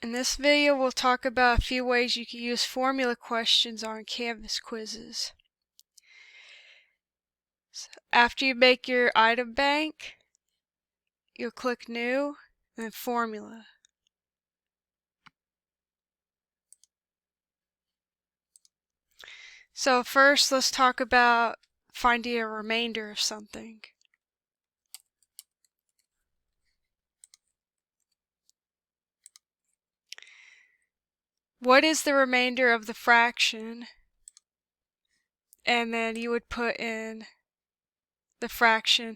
In this video, we'll talk about a few ways you can use formula questions on Canvas quizzes. So after you make your item bank, you'll click New and then Formula. So first, let's talk about finding a remainder of something. What is the remainder of the fraction? And then you would put in the fraction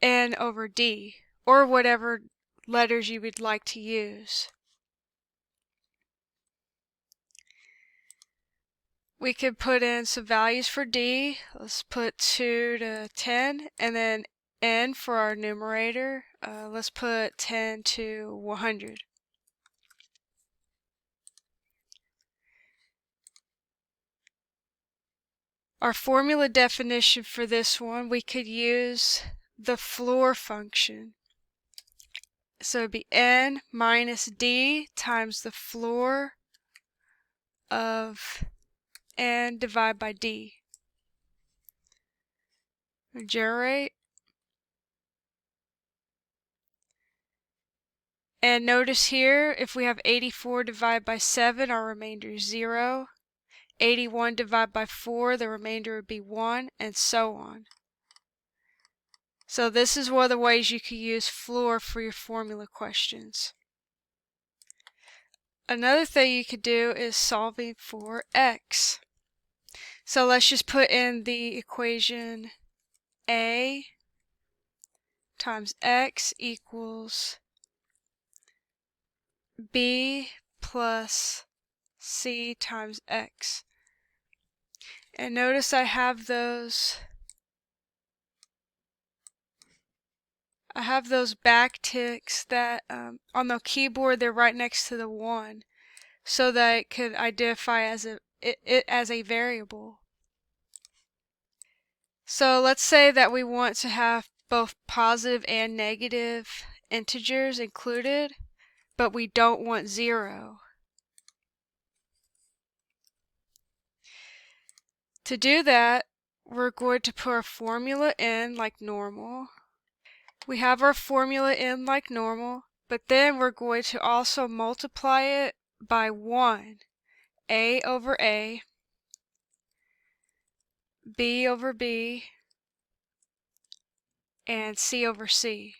n over d, or whatever letters you would like to use. We could put in some values for d. Let's put 2 to 10, and then n for our numerator. Let's put 10 to 100. Our formula definition for this one, we could use the floor function. So it'd be n minus d times the floor of n divided by d. Generate. And notice here, if we have 84 divided by 7, our remainder is 0. 81 divided by 4, the remainder would be 1, and so on. So this is one of the ways you can use floor for your formula questions. Another thing you could do is solving for x. So let's just put in the equation a times x equals b plus c times x. And notice I have those back ticks that on the keyboard they're right next to the 1, so that it could identify as it as a variable. So let's say that we want to have both positive and negative integers included, but we don't want 0. To do that, we're going to put our formula in like normal. We have our formula in like normal, but then we're going to also multiply it by 1. A over A, B over B, and C over C.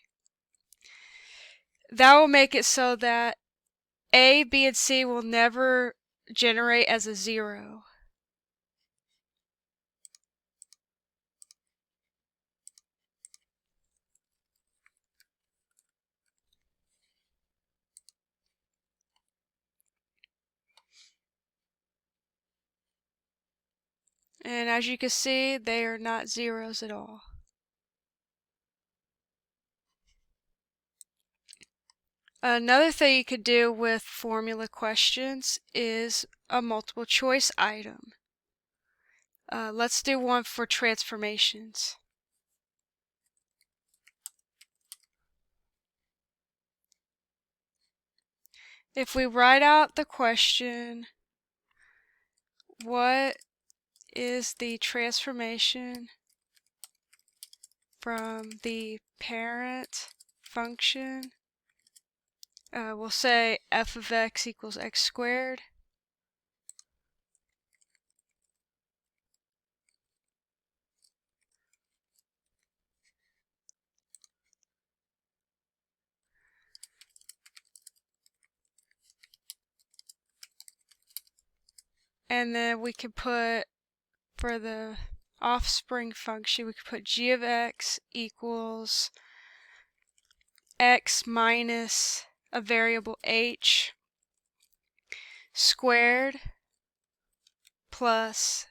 That will make it so that A, B, and C will never generate as a 0. And as you can see, they are not zeros at all. Another thing you could do with formula questions is a multiple choice item. Let's do one for transformations. If we write out the question, what is the transformation from the parent function? We'll say f of x equals x squared. And then we can put, for the offspring function, we could put g of x equals x minus a variable h squared plus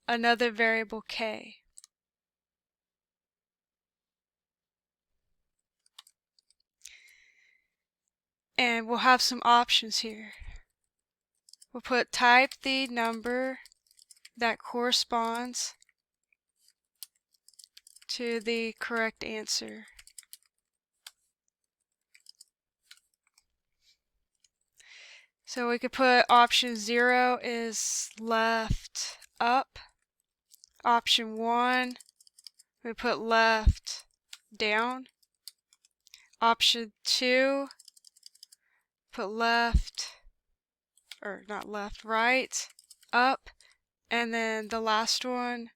another variable k. And we'll have some options here. We'll type the number that corresponds to the correct answer. So we could put option 0 is left up. Option 1, we put left down. Option 2, put left, or not left, right, up. And then the last one,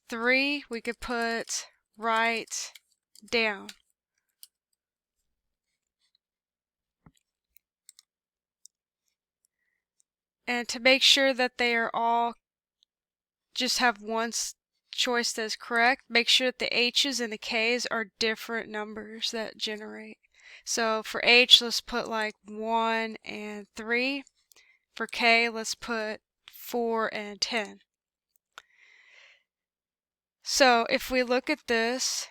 3, we could put right down. And to make sure that they are all just have one choice that is correct, make sure that the H's and the K's are different numbers that generate. So for H, let's put like 1 and 3. For K, let's put 4 and 10. So if we look at this,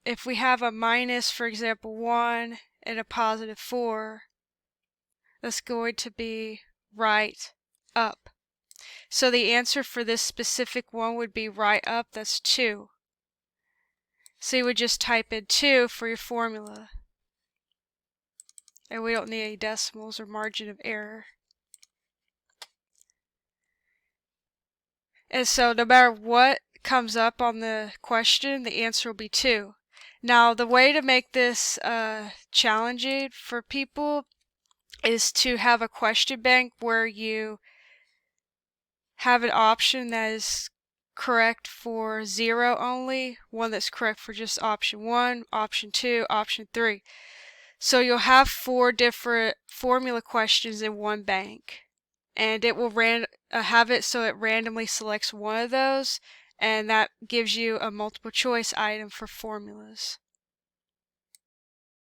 if we have a minus, for example, 1 and a positive 4, that's going to be right up. So the answer for this specific one would be right up, that's 2. So you would just type in 2 for your formula. And we don't need any decimals or margin of error. And so no matter what comes up on the question, the answer will be 2. Now the way to make this challenging for people is to have a question bank where you have an option that is correct for 0 only, one that's correct for just option 1, option 2, option 3. So you'll have 4 different formula questions in one bank, and it will have it so it randomly selects one of those, and that gives you a multiple choice item for formulas.